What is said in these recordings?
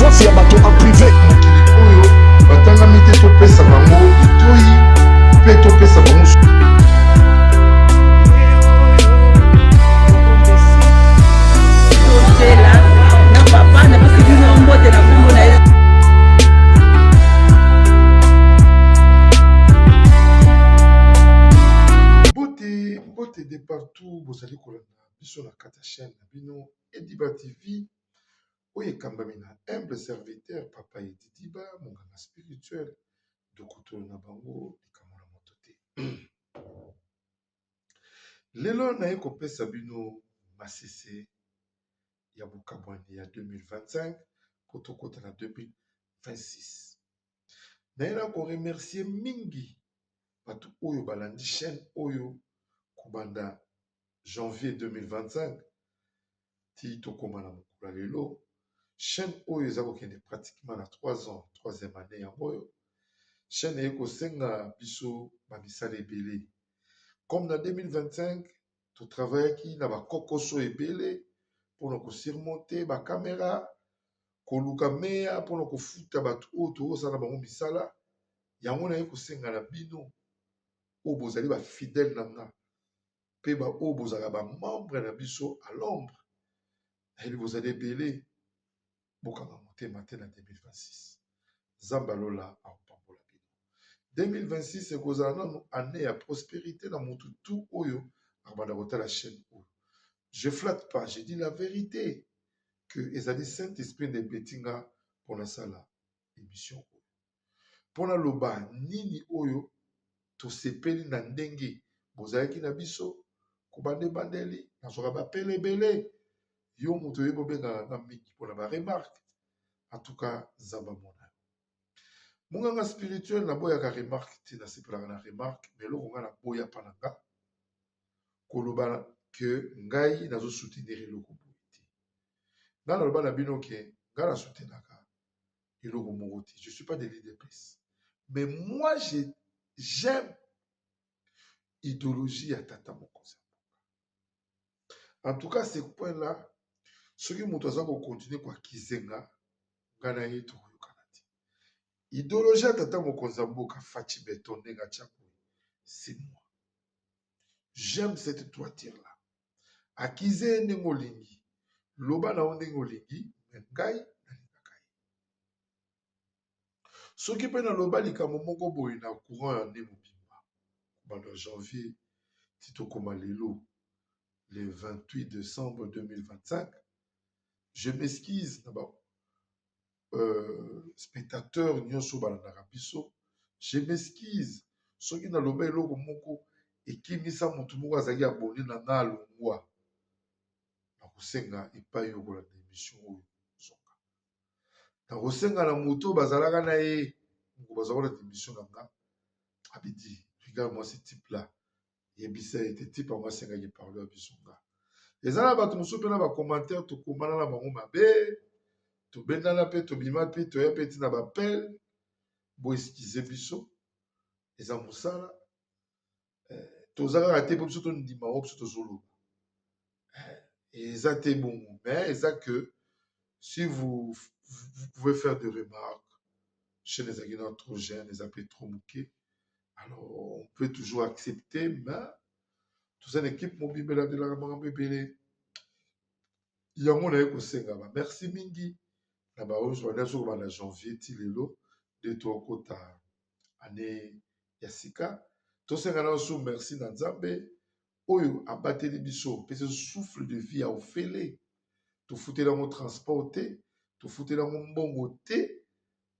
boss ya bato en privé. mokili oyo batangami te topesa bango litoi mpe topesa bango na papa na pasi bino mbote na kumbo na Yesu. mbote de partout bozali kolanda biso na kati ya chaîne na bino Ediba TV oyo ekambami na humble serviteur papa Edi Diba monganga spirituel dokotolo na bango likambo na moto te. lelo naye kopesa bino masese ya bokabwani ya 2025 po tokota na 2026. naye na koremercie mingi bato oyo balandi chaîne oyo kobanda janvier 2025 ti tokóma na mokolo ya lelo. chaîne oyo eza kokende pratiquement na 3 ans 3e année yango oyo chaîne eye kosenga biso bamisala ebele comme na 2025 totravaillaki na bakokoso ebele mpona kosurmonte bakamera koluka meya mpona kofuta bato oyo tozosala bango misala yango naye kosenga na bino oyo bozali bafidèle na nga mpe oyo bozalaka bamembre na biso à l'ombre nayebi bozali ebele bokanga motema te na 2026 nzambe alola akopambola bino. 2026 ekozala nano année ya prospérité na motu tu oyo akobanda kotala chaîne oyo. Je flatte pas, je dis la vérité que ezali Saint-Esprit nde betinga mpona sala émission oyo mpona loba nini oyo tosepeli na ndenge bozalaki na biso kobanda ebandeli nazwaka bapele ebele yo moto oyebi obengaka nga mingi mpona baremarke en tout cas nzambe amona monganga spirituel naboyaka remarke te nasepelaka na remarke mais eloko nga naboya mpa na nga koloba ke ngai nazosoutenir eloko boye te nga naloba na bino ke ngai nasoutenaka eloko moko te. Je suis pas de l'IDPS mais moi j'aime idéologie ya tata mokonzi. En tout cas ce point là soki moto aza kokontinue koakizenga ngai na ye tokoyokana te. Idéologie ya tata mokonzi ya mboka Faci Beton ndenge atia boye c'est moi. J'aime cette toiture là akize ye ndenge olingi loba na yo ndenge olingi me ngai nalingaka ye. soki mpe naloba likambo moko boye na courant ya nde mobimba kobanda janvier ti tokóma lelo le 28 décembre 2025 je m'excuse na ba spectateur nyonso balandaka biso. Je m'excuse soki naloba eloko moko ekimisa motu moko azalaki abone na nga alongwa nakosenga epai yo kolanda émission oyo zonga nakosenga na moto bazalaka na ye moko bazala kolanda émission na nga abidi regarde moi ce type là yebisa ete type yango asengaki parole ya biso nga eza na bato mosusu mpe na bacommentaire tokomana na bango mabe tobendana mpe tobima mpe toya mpe ntina bapele boeskize biso eza mosala toza kaka te mpo biso tondima ngo biso tozoloba eza te bongo mais eza que si vous pouvez faire des remarques chez les aguinants trop jeunes les appelés trop moqués alors on peut toujours accepter mais toza na équipe mobimba elandelaka makambo ebele yango naye kosenga ba merci mingi na baoyo banda soko bana janvier ti lelo nde tokota année ya sika tosenga na oso merci na nzambe oyo abateli biso mpesa souffle de vie ya ofele tofutela yango transport te tofutela yango mbongo te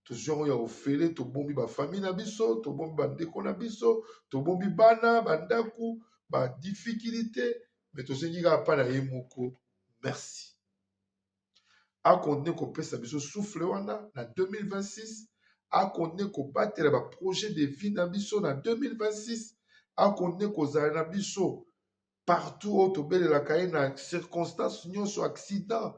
tozwi yango ya ofele tobombi bafamille na biso tobombi bandeko na biso tobombi bana bandako badifficulté mais tosengi kaka mpa na ye moko merci akontinue kopesa biso souffle wana na 2026 akontinue kobatela baprojet de vie na biso na 2026 akontinue kozala na biso partout oyo tobelelaka ye na circonstance nyonso accident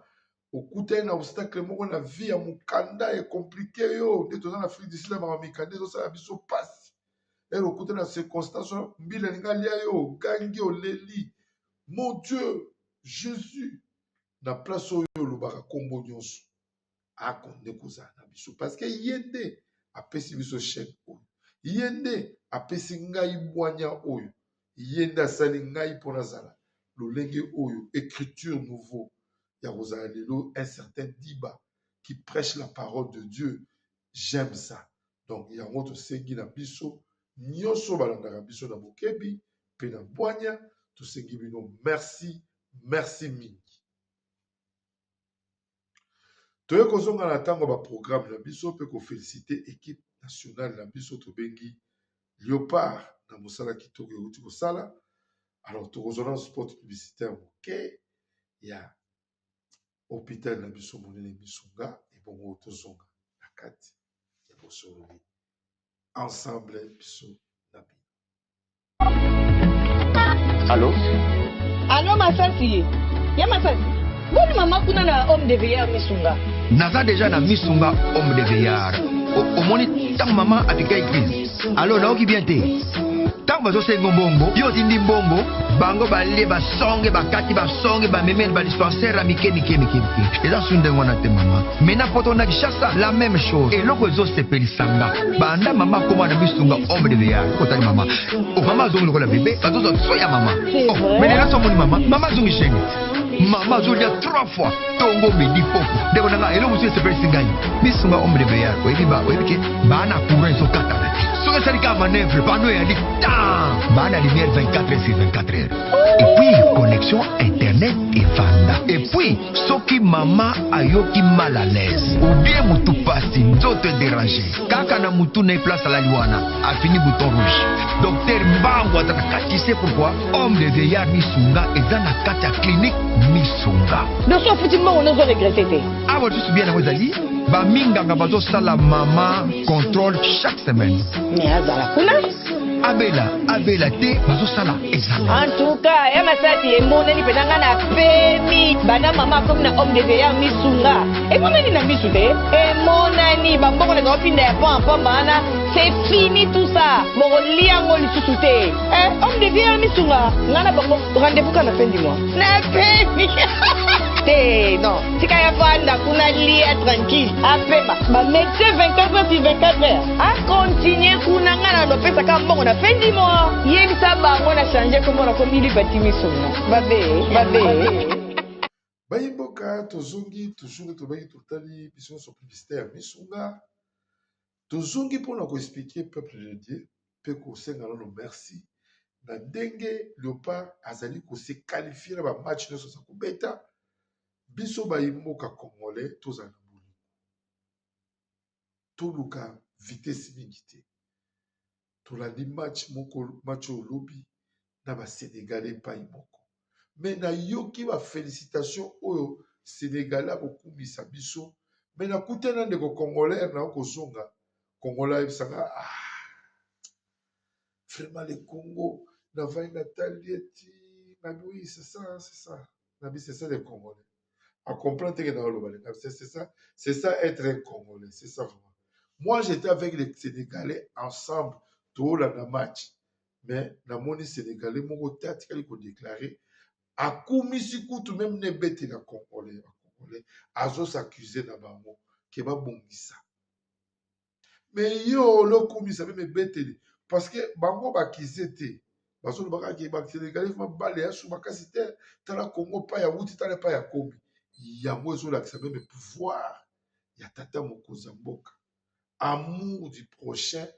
okutani na obstacle moko na vie ya mokanda ekomplike yo nde toza na afrique du sud na mikanda ezosala biso mpasi ere okutani na circonstance mbila elinga lia yo ogangi oleli mon dieu jésus na place oyo olobaka nkombo nyonso akonde kozala na biso parce que ye nde apesi biso chaîne oyo, ye nde apesi ngai bwanya oyo, ye nde asali ngai mpo nazala lolenge oyo, écriture nouveau ya kozala lelo un certain Diba qui prêche la parole de Dieu. J'aime ça. Donc yango tosengi na biso nyonso balandaka biso na bokebi mpe na bwanya, tosengi bino merci, merci mingi. Toye kozonga na ntango baprogramme na biso mpe kofélicite équipe nationale na biso tobengi Léopard na mosala kitoko euti kosala. Alors tokozona spot publicitaire moke ya hôpital na biso monene Misunga ebongo tozonga na kati ya bosololi ensemble biso na bino. Allô? Allô, Masasi? Ya Masasi? Boni mama kuna na homme de veillard Misunga. Naza déjà na Misunga homme de veillard. Omoni tant maman afika église. Allô, naoki bien te. Tant bazo sengo mbongo, yo tindi mbongo, bango balie basonge bakati basonge bamemele ba dispensaire à mike. Eza sunde ngona te mama. Mena poto na Kishasa la même chose. Et loko zo sepelisanga. Banda mama koma na Misunga homme de veillard. Kotali mama. O mama zongi lokola bébé, bazo zo soya mama. Oh, mais là somoni mama zongi chengi. Maman Zolia 3 fois Tongo Medi Popo Debo nanga elo musu sepeli singai Misunga homme de veillard Webi ba webi ke Bana courant so kata Soka sarika manœuvre Pano ya di Tan Bana lumière 24 heures sur 24 heures. Et puis connexion internet et vanda. Et puis soki mama ayoki mal à l'aise ou bien mutu pasi nzoto dérangé kaka na mutu na place à la liwana a fini bouton rouge. Docteur Mbango ataka tu pourquoi homme de veillard Misunga eza na kati ya clinique Misunga. Donc so effectivement on a regretté. Ah ouais, tu sais bien Wazali ba minganga bazo sala mama contrôle chaque semaine. Mais azala kuna Abela te bazo sala examen. en tout cas, ya Masasi emoneli penanga na pemi bana mama comme na homme de veillard Misunga. Emoneli na misu te. Emonani bambongo na opinda ya pampa bana. C'est fini tout ça. Mongoli yango lisusu te. Homme de veillard Misunga. Ngana bango rendez-vous quand la fin du mois. Na pemi. Non, si tu as lia tranquille, ba médecin 24 heures sur 24 heures. A continuer kunanga na pesa ka mbongo na fin du mois. Yebisa bango na changer comment na komi li batimi sona. Babe. Bayimboka tozongi toujours tobangi totali biso so publicitaire Misunga. Tozongi pour na ko expliquer peuple de Dieu pe ko senga no merci. Na ndenge Léopard azali ko se qualifier na ba match no so sa ko beta. Biso bayimboka congolais tozana bulu toluka vitesse mingi te tolandi match olobi na ba sénégalais pai moko mais na yoki ba félicitation oyo sénégalais akokumisa biso mais na kutana ndeko congolais na kozonga congolais ebisanga vraiment le Congo na vai natali eti na oui c'est ça na bi c'est ça les congolais à comprendre que dans le c'est ça être un Congolais, c'est ça vraiment. Moi, j'étais avec les Sénégalais ensemble, tout le match. Mais dans mon Sénégalais, mon côté, il faut déclarer, à Koumisi Koutou, même ne bête la Congolais, Azo s'accuser dans Bango, qui va bongisa. Mais yo, le Koumisi, même bête, parce que Bango va kizete. Parce que les Sénégalais vont balayer à Soumakasite, t'as la Congo, pas ya Wouti, t'as pas ya Kobi. Yango ezolakisa même pouvoir ya tata mokonzi ya mboka amour du prochain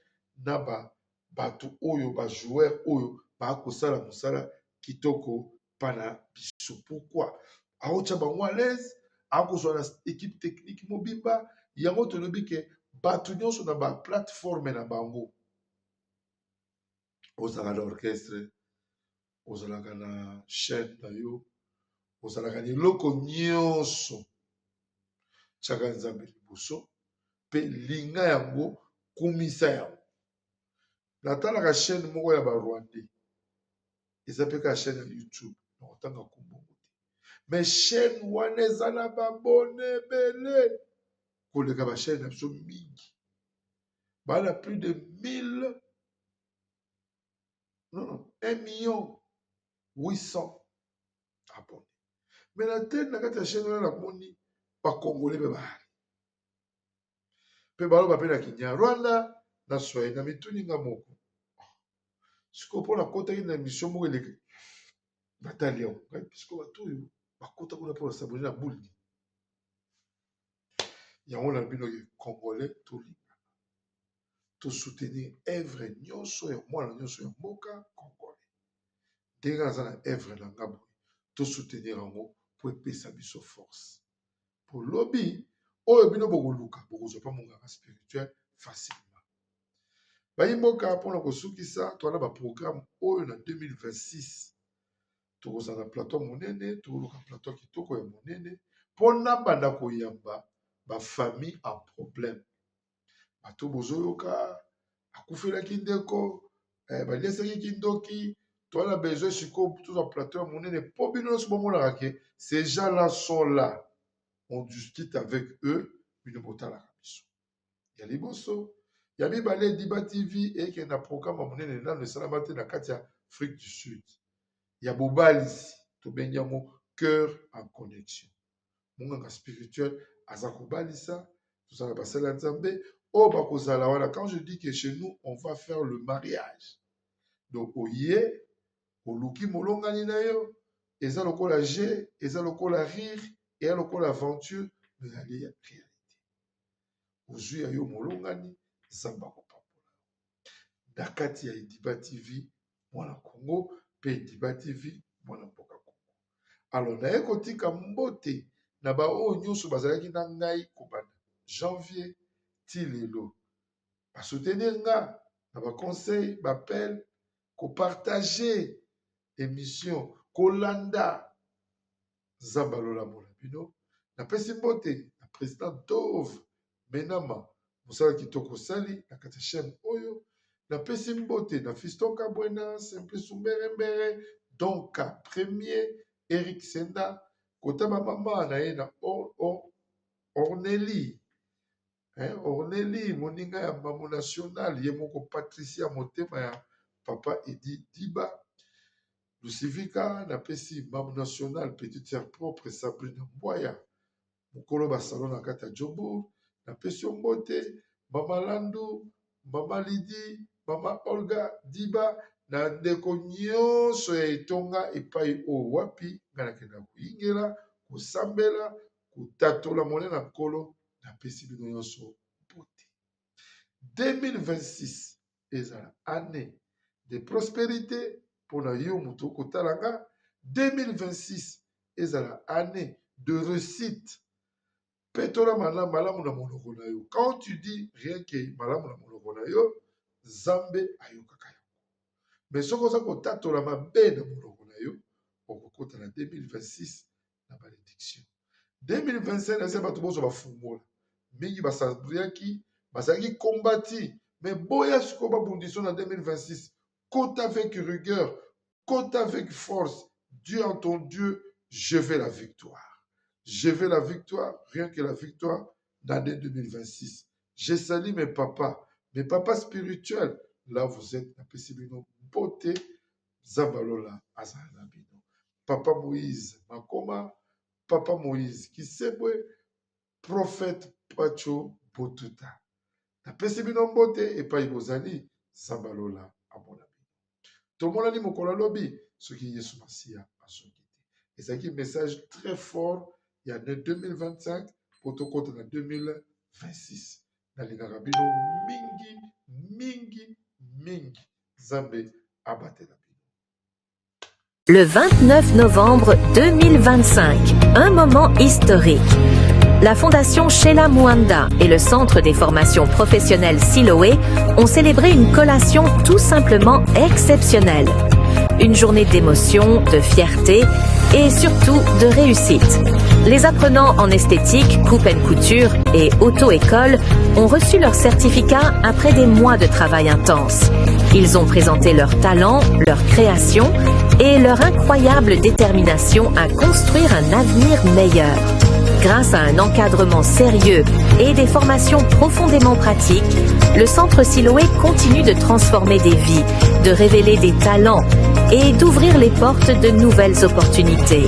na bato oyo bajoueur oyo bakosala mosala kitoko pana biso. Pourquoi aotya bango à l'aise akozwa na équipe technique mobimba yango tolobi ke bato nyonso na baplateforme na bango ozalaka na orchestre ozalaka na chaîne na yo ozalaka na eloko nyonso tiaka nzambe liboso mpe linga yango kumisa yango natalaka chaîne moko ya barwandais eza mpe ka chaîne ya YouTube na kotanga kumbongo te mais chaîne wana eza na babone ebele koleka bachaîne na biso mingi bana plus de 1,800,000 abonnés. Mais la tête na kati ya chaîne wana namoni bakongolais mpe bahali Pe baloba pe na Kinyarwanda na Swahili na mituni nga moko. Siko pona kota ina mission moko eleke. Natalia ngai siko batuyo bakota kuna pona sabona na bulli. Yango na bino ye Congolais tolinga. To soutenir œuvre nyonso ya mwana nyonso ya mboka Congolais. Denga za na œuvre na ngabo. To soutenir yango po epesa biso force. Pour lobby oyo bino bokoluka bokozwa pa monganga spirituel facilement. Bayimboka mpona kosukisa toana ba programme oyo na 2026 tokozala na plateau monene tokoluka plateau kitoko ya monene mpona banda koyamba bafamille en problème. Bato bozoyoka akufelaki ndeko baliesaki kindoki toana besoin siko tozwa plateau ya monene mpo bino nyonso bomonaka ke ces gens-là sont là. On discute avec eux, une botala biso. Ya liboso, ya mibale Diba TV et qui na programme à monene na le salamate na kati Afrique du Sud. Ya bobalisi to benyamo cœur en connexion. Monganga spirituel azako balisa, tout ça la basela nzambe, o bakozala wala quand je dis que chez nous on va faire le mariage. Donc oye, oluki molongani na yo, eza lokola G, eza lokola rire. Et alors qu'on l'aventure de la réalité. Aujourd'hui, il y a molongani zamba kopapola. Dakati ya Diba TV, mwana Congo, pe Diba TV, mwana mboka Congo. Alors, na ekotika mbote, na ba o nyonso bazalaki na ngai kobanda. Janvier, ti lelo. Ba soutenir nga, na ba conseil, ba appel, ko partager émission, ko landa. Zambalola Molabino, na pesi mbote, na président Dove, Menama, Moussala Kitoko Sali, na katechem Oyo, na pesi mbote, na Fiston Kabwena, Simple Soumbere, Donka Premier, Eric Senda, Kotama Mama, na Orneli, Orneli, moninga ya Maman National, Yemoko Patricia Motema ya Papa Edi Diba, Lucifika, na pesi Mam National, Petite Sœur Propre, Sabrina Mboya, Mukolo Basalon na kata Jobo, na pesi Mbote, Mama Landu, Mama Lidi, Mama Olga Diba, na ndeko nyonso ya etonga epai o wapi, ngana kenda kuyingela, kusambela, kutatola mone na kolo, na pesi bino nyonso Mbote. 2026 ezala année de prospérité, pour na yo muto kotalanga 2026 ezala année de réussite petola malamu na monoko na yo. Quand tu dis rien que malamu na monoko na yo Zambe ayokaka yo, mais soko za kotatola mabe na monoko na yo okokota na 2026 na malédiction. 2025 na seba to bozo bafungola mingi basabriaki basaki kombati, mais boya siko ba bondiso na 2026 côte avec rigueur, côte avec force. Dieu en ton Dieu, je veux la victoire. Je veux la victoire, rien que la victoire d'année 2026. Je salue mes papas spirituels. Là, vous êtes, na pesibino, beauté, Zabalola, Azanabino. Papa Moïse, Makoma, Papa Moïse, Kisebwe, prophète Pacho Botuta. Na pesibino, beauté, et pas Ibozali, Zabalola, Abona. Tout le monde a dit mon lobby, ce qui est sous Massia à son guide. Et c'est un message très fort. Il y a 2025 pour tout compte en 2026. Dans les Garabino, mingi, Zambé, abatté la bino. Le 29 novembre 2025, un moment historique. La Fondation Sheila Mwanda et le Centre des formations professionnelles Siloé ont célébré une collation tout simplement exceptionnelle. Une journée d'émotion, de fierté et surtout de réussite. Les apprenants en esthétique, coupe and couture et auto-école ont reçu leur certificat après des mois de travail intense. Ils ont présenté leur talent, leur création et leur incroyable détermination à construire un avenir meilleur. Grâce à un encadrement sérieux et des formations profondément pratiques, le Centre Siloé continue de transformer des vies, de révéler des talents et d'ouvrir les portes de nouvelles opportunités.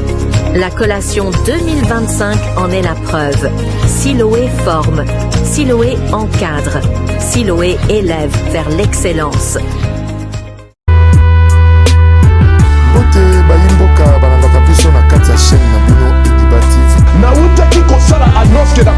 La collation 2025 en est la preuve. Siloé forme, Siloé encadre, Siloé élève vers l'excellence. nautaki kosala anoske na